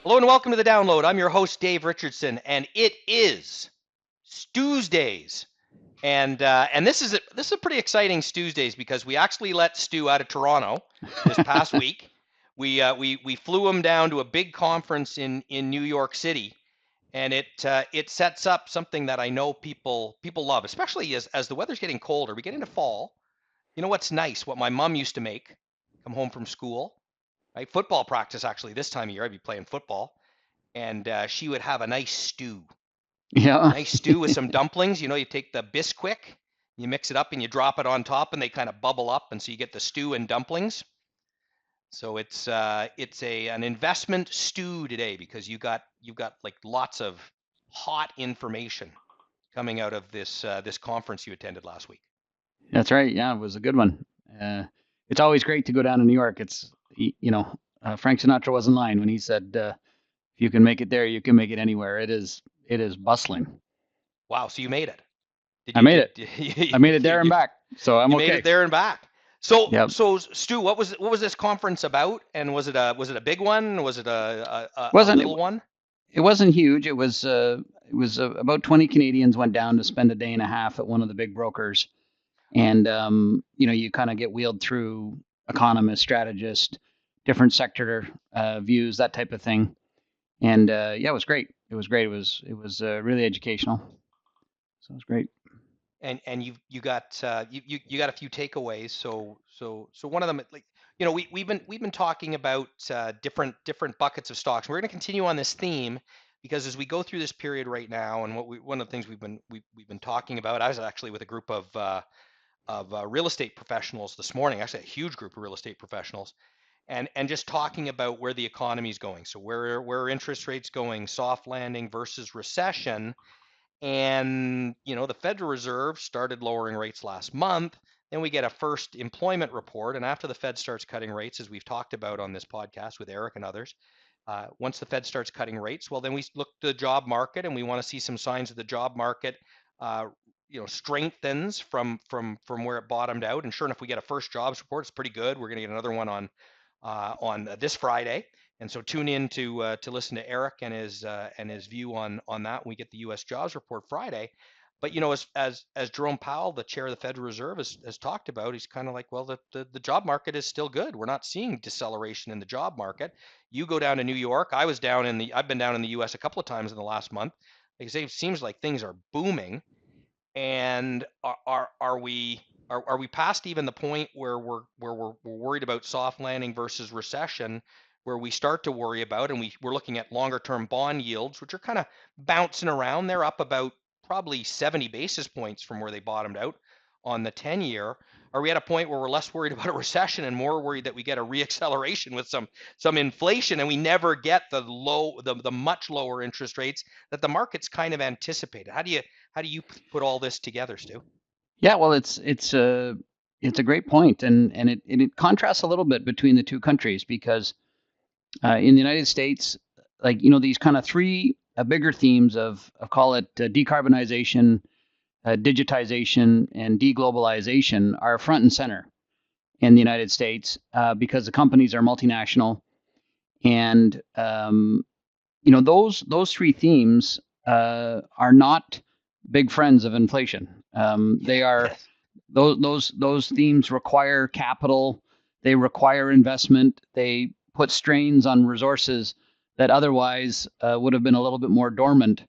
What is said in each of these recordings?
Hello and welcome to the download. I'm your host, Dave Richardson, and it is Tuesdays. And this is a pretty exciting Tuesdays because we actually let Stu out of Toronto this past week. We flew him down to a big conference in New York City, and it sets up something that I know people love, especially as the weather's getting colder. We get into fall. You know what's nice? What my mom used to make, come home from school, right? Football practice actually this time of year. I'd be playing football and she would have a Yeah, nice stew with some dumplings. You know, you take the Bisquick, you mix it up, and you drop it on top, and they kind of bubble up, and so you get the stew and dumplings. So it's an investment stew today because you got like lots of hot information coming out of this conference you attended last week. that's right. Yeah, it was a good one. Uh, it's always great to go down to New York. Frank Sinatra wasn't lying when he said, "If you can make it there, you can make it anywhere." It is bustling. Wow, so you made it. Did I you made it. did I made it you, there and you, back, so I'm you made it okay. there and back? So Yep. so Stu, what was this conference about? And was it a big one? Was it a wasn't it, little one? it wasn't huge. It was about 20 Canadians went down to spend a day and a half at one of the big brokers, and you kind of get wheeled through economists, strategists, different sector views, that type of thing. And yeah, it was great. It was great. It was really educational. So it was great. And you got a few takeaways. So one of them, like, you know, we've been talking about different buckets of stocks. We're going to continue on this theme because as we go through this period right now, and one of the things we've been talking about, I was actually with a group of real estate professionals this morning, actually a huge group of real estate professionals, and just talking about where the economy is going. So where are interest rates going, soft landing versus recession. And, you know, the Federal Reserve started lowering rates last month. Then we get a first employment report. And after the Fed starts cutting rates, as we've talked about on this podcast with Eric and others, once the Fed starts cutting rates, well, then we look to the job market and we want to see some signs of the job market, uh, strengthens from where it bottomed out. And sure enough, we get a first jobs report. It's pretty good. We're going to get another one on this Friday. And so tune in to listen to Eric and his view on that when we get the U.S. jobs report Friday. But you know, as Jerome Powell, the chair of the Federal Reserve, has talked about, he's kind of like, well, the job market is still good. We're not seeing deceleration in the job market. You go down to New York. I've been down in the U.S. a couple of times in the last month. Like it seems like things are booming. And are we past even the point where we're worried about soft landing versus recession, where we start to worry about, and we're looking at longer term bond yields, which are kind of bouncing around. They're up about probably 70 basis points from where they bottomed out on the 10-year. Are we at a point where we're less worried about a recession and more worried that we get a reacceleration with some inflation, and we never get the much lower interest rates that the market's kind of anticipated? How do you put all this together, Stu? Yeah, well, it's a great point, and it contrasts a little bit between the two countries because in the United States, like these kind of three bigger themes of call it decarbonization, digitization, and deglobalization are front and center in the United States because the companies are multinational, and those three themes are not big friends of inflation. They are Yes. those themes require capital, they require investment, they put strains on resources that otherwise would have been a little bit more dormant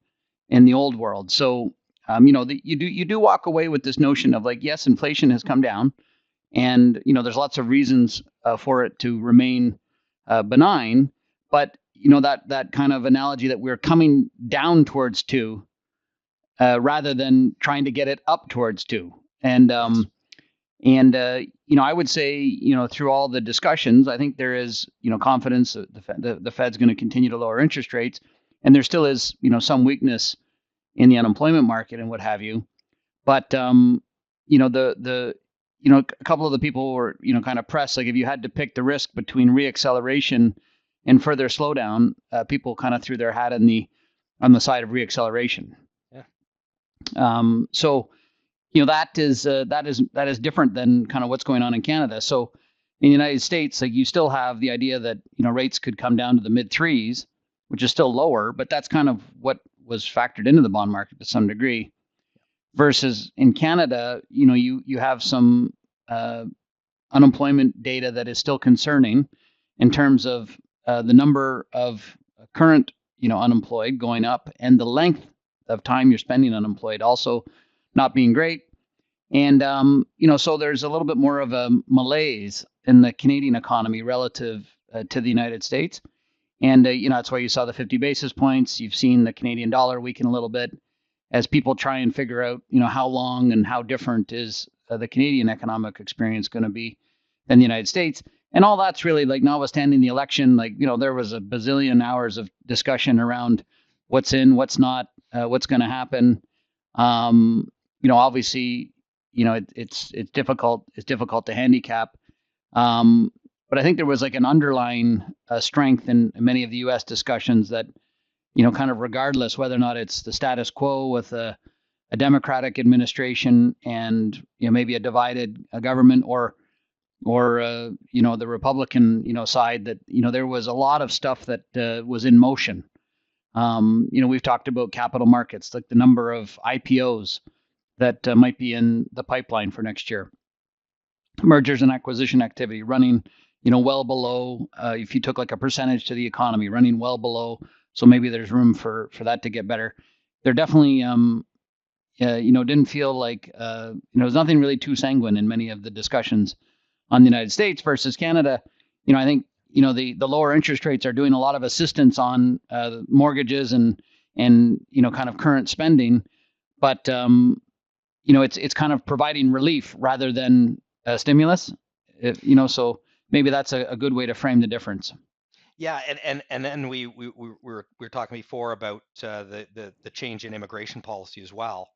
in the old world. So you do walk away with this notion of like, yes, inflation has come down, and there's lots of reasons for it to remain benign, but that kind of analogy that we're coming down towards two rather than trying to get it up towards two. And Yes. I would say through all the discussions, I think there is confidence that the Fed's going to continue to lower interest rates, and there still is some weakness in the unemployment market and what have you. But the a couple of the people were kind of pressed, like if you had to pick the risk between reacceleration and further slowdown, people kind of threw their hat on the side of reacceleration. Yeah. So that is different than kind of what's going on in Canada. So in the United States, like you still have the idea that rates could come down to the mid threes, which is still lower, but that's kind of what was factored into the bond market to some degree. Versus in Canada, you have some unemployment data that is still concerning in terms of the number of current unemployed going up, and the length of time you're spending unemployed also not being great. And so there's a little bit more of a malaise in the Canadian economy relative to the United States. And that's why you saw the 50 basis points. You've seen the Canadian dollar weaken a little bit as people try and figure out, how long and how different is the Canadian economic experience going to be than the United States. And all that's really, like, notwithstanding the election, like, there was a bazillion hours of discussion around what's in, what's not, what's going to happen. Obviously, it's difficult. It's difficult to handicap. But I think there was like an underlying strength in many of the U.S. discussions that, kind of regardless whether or not it's the status quo with a Democratic administration and maybe a divided government, or the Republican side, that there was a lot of stuff that was in motion. We've talked about capital markets, like the number of IPOs that might be in the pipeline for next year. Mergers and acquisition activity running, well below, if you took like a percentage to the economy, running well below. So maybe there's room for that to get better. There definitely, didn't feel like, there's nothing really too sanguine in many of the discussions on the United States versus Canada. I think, the lower interest rates are doing a lot of assistance on mortgages and kind of current spending, but it's kind of providing relief rather than stimulus. So maybe that's a good way to frame the difference. Yeah, and then we were talking before about the change in immigration policy as well,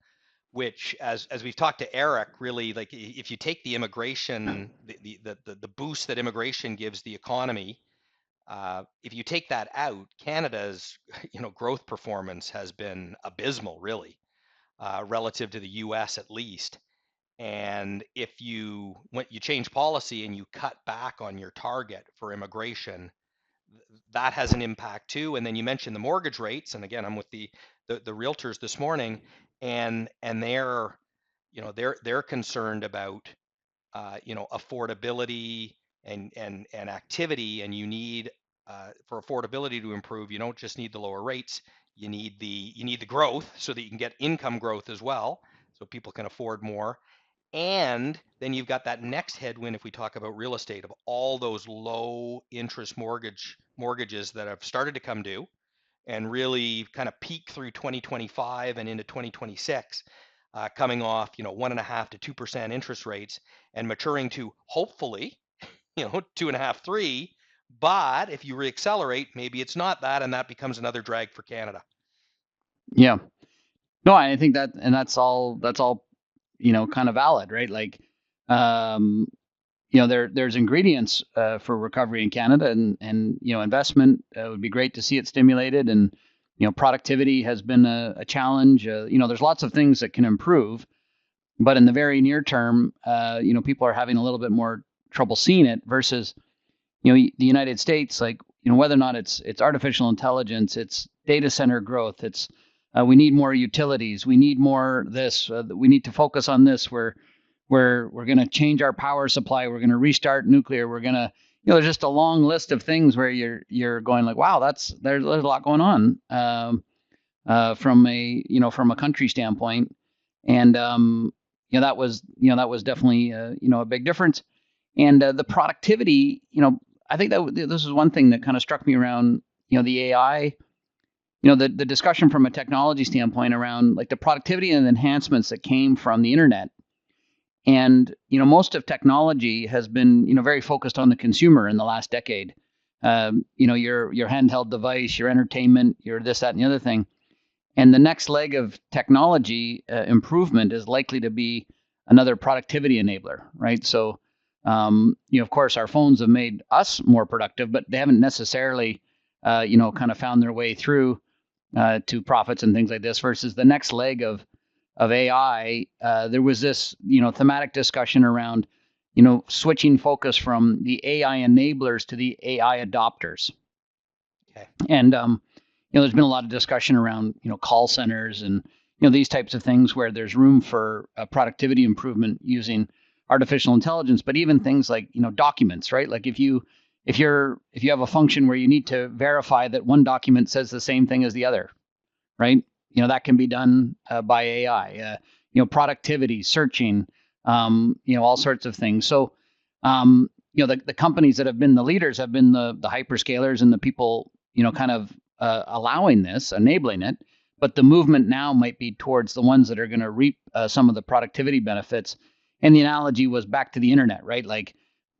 which, as we've talked to Eric, really, like, if you take the immigration, the boost that immigration gives the economy, if you take that out, Canada's growth performance has been abysmal, really, relative to the U.S. at least. And if when you change policy and you cut back on your target for immigration, that has an impact too. And then you mentioned the mortgage rates, and again, I'm with the realtors this morning, and they're concerned about affordability and activity, and you need, for affordability to improve, you don't just need the lower rates, you need the growth so that you can get income growth as well, so people can afford more. And then you've got that next headwind, if we talk about real estate, of all those low interest mortgages that have started to come due and really kind of peak through 2025 and into 2026, coming off 1.5% to 2% interest rates and maturing to hopefully 2.5%, 3%. But if you reaccelerate, maybe it's not that, and that becomes another drag for Canada. Yeah. No, I think that, and that's all kind of valid, right? Like, there's ingredients for recovery in Canada, and investment would be great to see it stimulated, and productivity has been a challenge. There's lots of things that can improve, but in the very near term, people are having a little bit more trouble seeing it versus the United States. Like, whether or not it's artificial intelligence, it's data center growth, it's we need more utilities, we need more this, we need to focus on this. We're going to change our power supply, we're going to restart nuclear, we're going to, there's just a long list of things where you're going like, wow, there's a lot going on from a country standpoint. And that was definitely a big difference. And the productivity, I think that this is one thing that kind of struck me around the AI, the discussion from a technology standpoint around like the productivity and enhancements that came from the internet. And most of technology has been very focused on the consumer in the last decade. Your handheld device, your entertainment, your this, that, and the other thing. And the next leg of technology improvement is likely to be another productivity enabler, right? So, of course, our phones have made us more productive, but they haven't necessarily, kind of found their way through to profits and things like this. Versus the next leg of AI, there was this, thematic discussion around, switching focus from the AI enablers to the AI adopters. Okay. And there's been a lot of discussion around call centers and these types of things where there's room for productivity improvement using artificial intelligence. But even things like documents, right? Like if you have a function where you need to verify that one document says the same thing as the other, right? That can be done by AI. Productivity, searching, all sorts of things. So, the companies that have been the leaders have been the hyperscalers and the people, kind of allowing this, enabling it. But the movement now might be towards the ones that are going to reap some of the productivity benefits. And the analogy was back to the internet, right? Like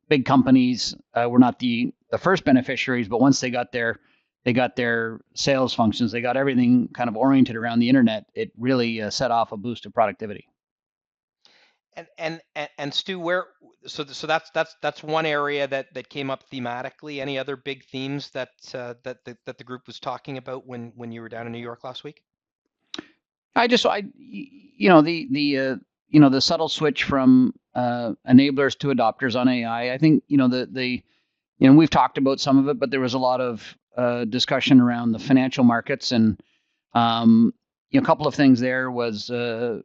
big companies were not the first beneficiaries, but once they got their sales functions, they got everything kind of oriented around the internet. It really set off a boost of productivity. And Stu, so that's one area that came up thematically. Any other big themes that the group was talking about when you were down in New York last week? The subtle switch from enablers to adopters on AI. I think we've talked about some of it, but there was a lot of discussion around the financial markets, and a couple of things there was the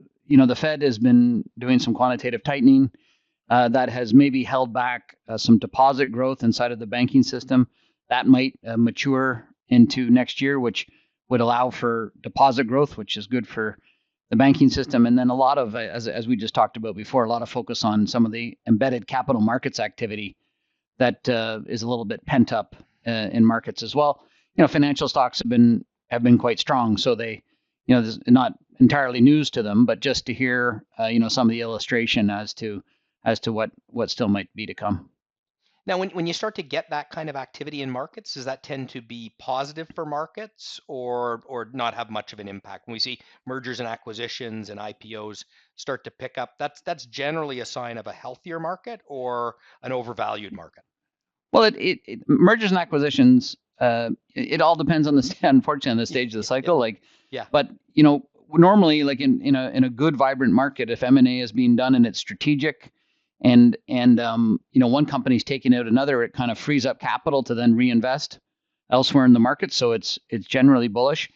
Fed has been doing some quantitative tightening that has maybe held back some deposit growth inside of the banking system. That might mature into next year, which would allow for deposit growth, which is good for the banking system. And then a lot of, as we just talked about before, a lot of focus on some of the embedded capital markets activity that is a little bit pent up in markets as well. Financial stocks have been quite strong, so they, this is not entirely news to them, but just to hear, some of the illustration as to what still might be to come. Now, when you start to get that kind of activity in markets, does that tend to be positive for markets or not have much of an impact? When we see mergers and acquisitions and IPOs start to pick up, that's generally a sign of a healthier market or an overvalued market. Well, it mergers and acquisitions. It all depends on unfortunately, on the stage of the cycle. Yeah. But normally, like in a good vibrant market, if M&A is being done and it's strategic, and one company's taking out another, it kind of frees up capital to then reinvest elsewhere in the market. So it's generally bullish.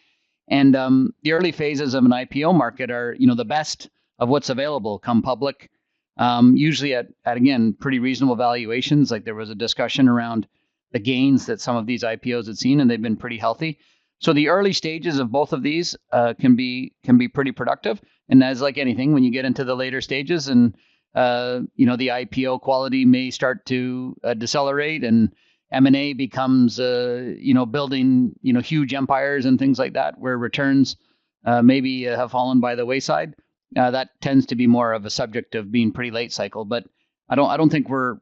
And the early phases of an IPO market are the best of what's available come public. Usually at again pretty reasonable valuations. Like there was a discussion around the gains that some of these IPOs had seen, and they've been pretty healthy. So the early stages of both of these can be pretty productive. And as like anything, when you get into the later stages, and the IPO quality may start to decelerate, and M&A becomes building huge empires and things like that, where returns maybe have fallen by the wayside. That tends to be more of a subject of being pretty late cycle, but I don't think we're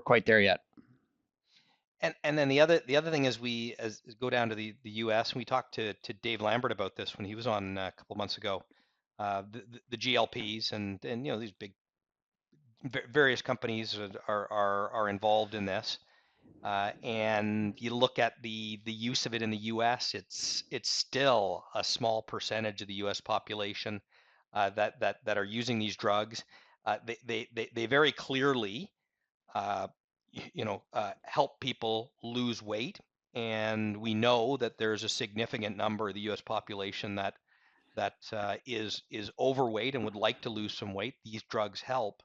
quite there yet. And then the other thing is go down to the U.S. and we talked to Dave Lambert about this when he was on a couple months ago. The GLPs and these big various companies are involved in this. And you look at the use of it in the U.S., it's still a small percentage of the U.S. population that are using these drugs. They very clearly help people lose weight, and we know that there's a significant number of the U.S. population that is overweight and would like to lose some weight. These drugs help.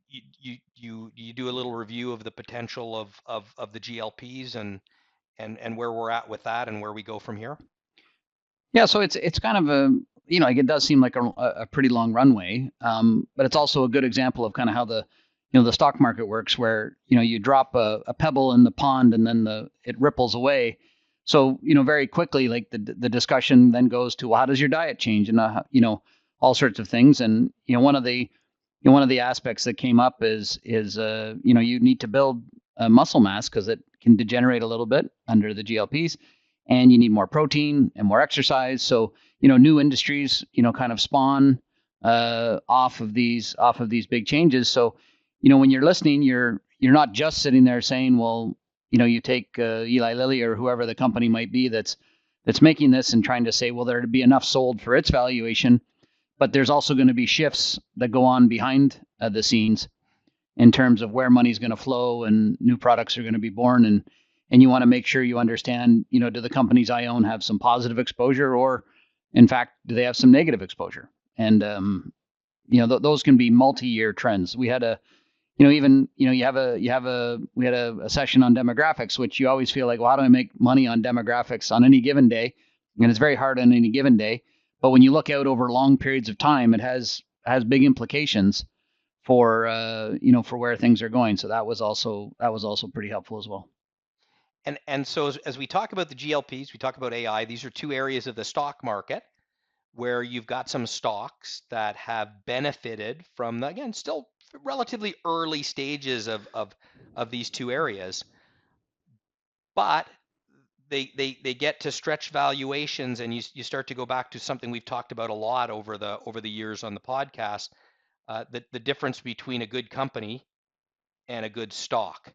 You do a little review of the potential of the GLPs and where we're at with that and where we go from here. Yeah, so it's kind of a like it does seem like a pretty long runway, but it's also a good example of kind of how the the stock market works, where you drop a pebble in the pond and then it ripples away. So very quickly, like the discussion then goes to, well, how does your diet change, and all sorts of things. And one of the aspects that came up is you need to build muscle mass because it can degenerate a little bit under the GLPs, and you need more protein and more exercise. So new industries kind of spawn off of these big changes. So when you're listening, you're not just sitting there saying, well, you take Eli Lilly or whoever the company might be that's making this and trying to say, well, there'd be enough sold for its valuation. But there's also going to be shifts that go on behind the scenes in terms of where money's going to flow and new products are going to be born. and you want to make sure you understand, do the companies I own have some positive exposure, or in fact, do they have some negative exposure? And those can be multi-year trends. We had we had a session on demographics, which you always feel like, well, how do I make money on demographics on any given day? And it's very hard on any given day. But when you look out over long periods of time, it has big implications for for where things are going. So that was also pretty helpful as well. And so as we talk about the GLPs, we talk about AI. These are two areas of the stock market where you've got some stocks that have benefited from the, again, still relatively early stages of these two areas, but they get to stretch valuations, and you start to go back to something we've talked about a lot over the years on the podcast, the difference between a good company and a good stock.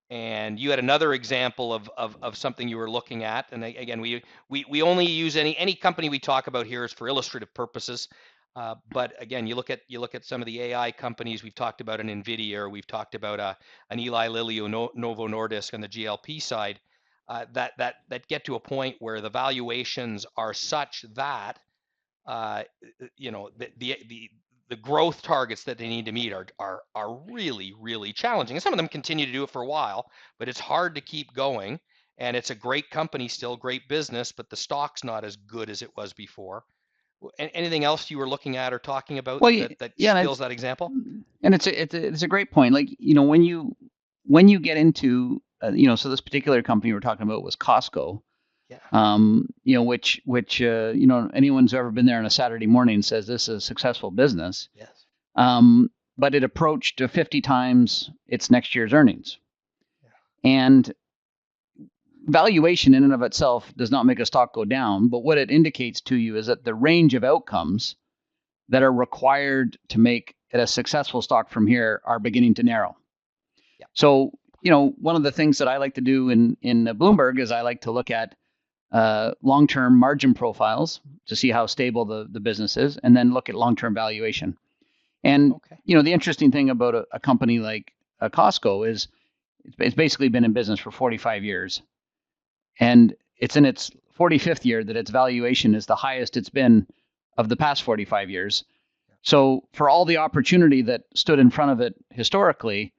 And you had another example of something you were looking at. And again, we only use any company we talk about here is for illustrative purposes. But again, you look at some of the AI companies we've talked about, an Nvidia, or we've talked about an Eli Lilly or Novo Nordisk on the GLP side, that get to a point where the valuations are such that uh, the growth targets that they need to meet are really challenging. And some of them continue to do it for a while, but it's hard to keep going. And it's a great company, still great business, but the stock's not as good as it was before. Anything else you were looking at or talking about Well, that yeah, fills that example? and it's a great point. Like, when you get into so this particular company we're talking about was Costco. Yeah. Which anyone's ever been there on a Saturday morning says this is a successful business. Yes. But it approached 50 times its next year's earnings. Yeah. And valuation in and of itself does not make a stock go down, but what it indicates to you is that the range of outcomes that are required to make it a successful stock from here are beginning to narrow. Yeah. So, one of the things that I like to do in Bloomberg is I like to look at long-term margin profiles to see how stable the business is, and then look at long-term valuation. And Okay. the interesting thing about a company like Costco is it's basically been in business for 45 years, and it's in its 45th year that its valuation is the highest it's been of the past 45 years. So for all the opportunity that stood in front of it historically,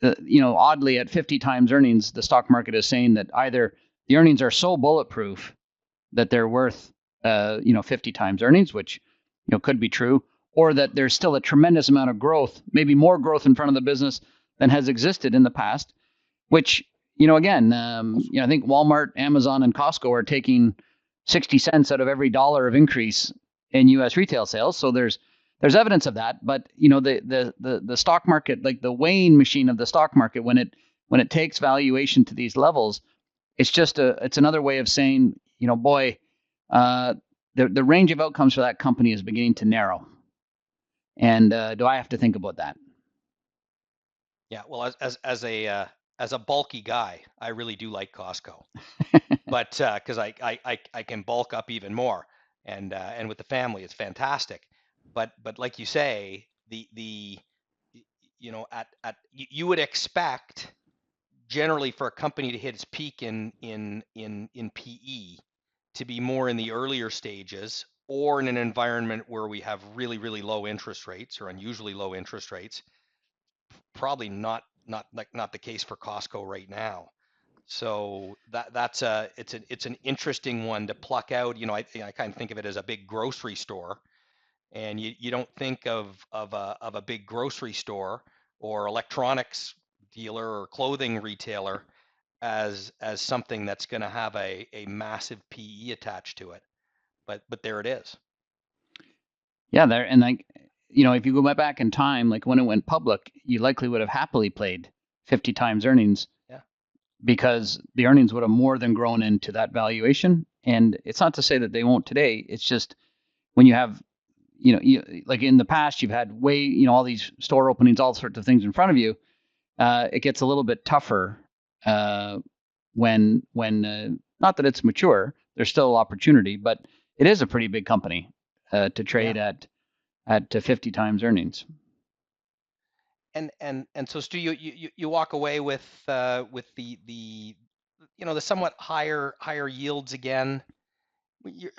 oddly at 50 times earnings, the stock market is saying that either the earnings are so bulletproof that they're worth 50 times earnings, which could be true, or that there's still a tremendous amount of growth, maybe more growth in front of the business than has existed in the past, which again, I think Walmart, Amazon, and Costco are taking 60 cents out of every dollar of increase in U.S. retail sales. So there's evidence of that. But the stock market, like the weighing machine of the stock market, when it takes valuation to these levels, it's another way of saying, boy, the range of outcomes for that company is beginning to narrow. And do I have to think about that? Yeah. Well, as a bulky guy, I really do like Costco, but because I can bulk up even more, and with the family, it's fantastic. But like you say, the you would expect generally for a company to hit its peak in PE to be more in the earlier stages, or in an environment where we have really low interest rates or unusually low interest rates. Probably not the case for Costco right now. So it's an interesting one to pluck out. I kind of think of it as a big grocery store, and you don't think of a big grocery store or electronics dealer or clothing retailer as something that's going to have a massive PE attached to it. But there it is. Yeah, there, and like, if you go back in time, like when it went public, you likely would have happily played 50 times earnings. Yeah. Because the earnings would have more than grown into that valuation. And it's not to say that they won't today. It's just when you have, like in the past, you've had all these store openings, all sorts of things in front of you. It gets a little bit tougher when not that it's mature. There's still opportunity, but it is a pretty big company to trade Yeah. at 50 times earnings. And so Stu, you walk away with the the somewhat higher yields again.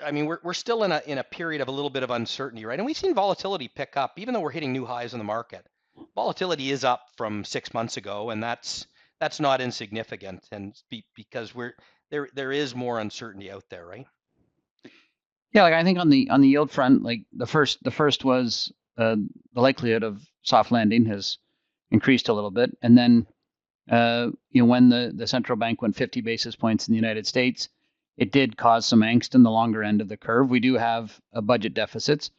I mean, we're still in a period of a little bit of uncertainty, right? And we've seen volatility pick up, even though we're hitting new highs in the market. Volatility is up from 6 months ago, and that's not insignificant. And because there is more uncertainty out there, right? Yeah, like I think on the yield front, like the first was the likelihood of soft landing has increased a little bit, and then when the central bank went 50 basis points in the United States, it did cause some angst in the longer end of the curve. We do have budget deficits.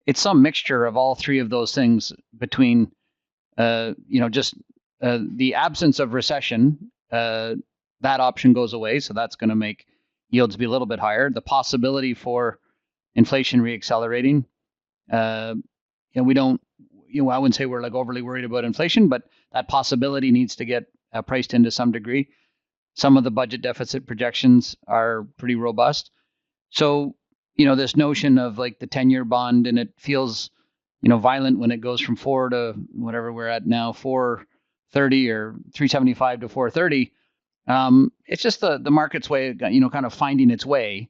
It's some mixture of all three of those things between just the absence of recession. That option goes away, so that's going to make yields be a little bit higher. The possibility for inflation reaccelerating. We don't. I wouldn't say we're like overly worried about inflation, but that possibility needs to get priced in to some degree. Some of the budget deficit projections are pretty robust. So, this notion of like the 10-year bond, and it feels, violent when it goes from 4 to whatever we're at now, 4.30 or 3.75 to 4.30. It's just the market's way, kind of finding its way.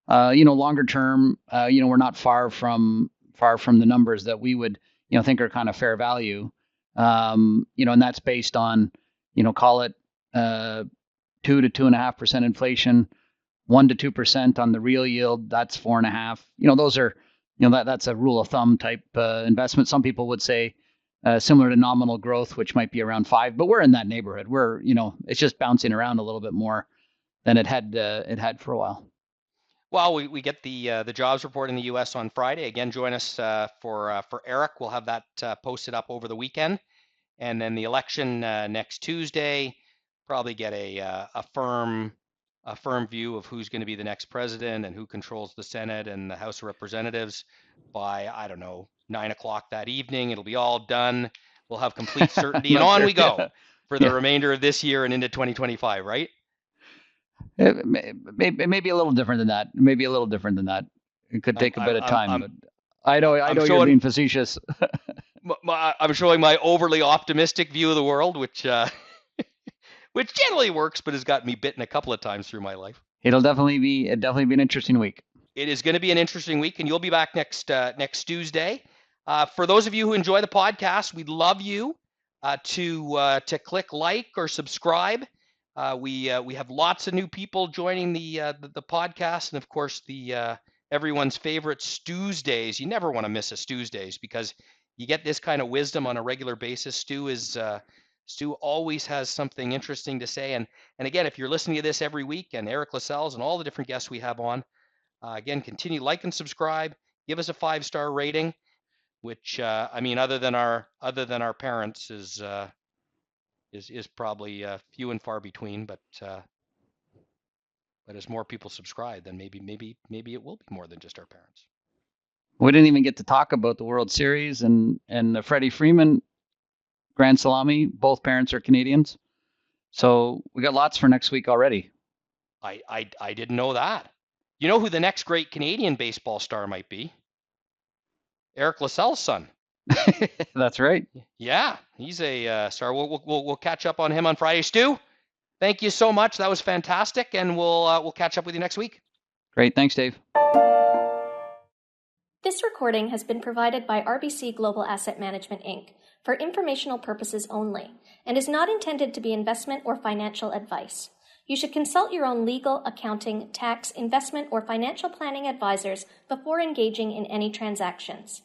Longer term, we're not far from the numbers that we would, think are kind of fair value. And that's based on, call it 2 to 2.5% inflation, 1 to 2% on the real yield. That's 4.5. Those are, that's a rule of thumb type investment. Some people would say similar to nominal growth, which might be around 5, but we're in that neighborhood. We're, it's just bouncing around a little bit more than it had for a while. Well, we get the jobs report in the U.S. on Friday. Again, join us for Eric. We'll have that posted up over the weekend, and then the election next Tuesday. Probably get a firm view of who's going to be the next president and who controls the Senate and the House of Representatives by, I don't know, 9 o'clock that evening. It'll be all done. We'll have complete certainty, and on we go for the remainder of this year and into 2025. Right? It may be a little different than that. Maybe a little different than that. It could take a bit of time, but I know you're being facetious. I'm showing my overly optimistic view of the world, which which generally works, but has gotten me bitten a couple of times through my life. It'll definitely be an interesting week. It is going to be an interesting week, and you'll be back next Tuesday. For those of you who enjoy the podcast, we'd love you to click like or subscribe. We have lots of new people joining the podcast, and of course the everyone's favorite Stu's Days. You never want to miss a Stu's Days because you get this kind of wisdom on a regular basis. Stu always has something interesting to say, and again, if you're listening to this every week, and Eric Lascelles and all the different guests we have on, again, continue to like and subscribe. Give us a 5-star rating, which I mean, other than our parents is probably few and far between, but as more people subscribe, then maybe it will be more than just our parents. We didn't even get to talk about the World Series and the Freddie Freeman Grand Salami. Both parents are Canadians, so we got lots for next week already. I didn't know that. You know who the next great Canadian baseball star might be? Eric Lascelles' son. That's right. Yeah, he's a star. We'll catch up on him on Friday. Stu, thank you so much. That was fantastic, and we'll catch up with you next week. Great. Thanks, Dave. This recording has been provided by RBC Global Asset Management, Inc. for informational purposes only and is not intended to be investment or financial advice. You should consult your own legal, accounting, tax, investment, or financial planning advisors before engaging in any transactions.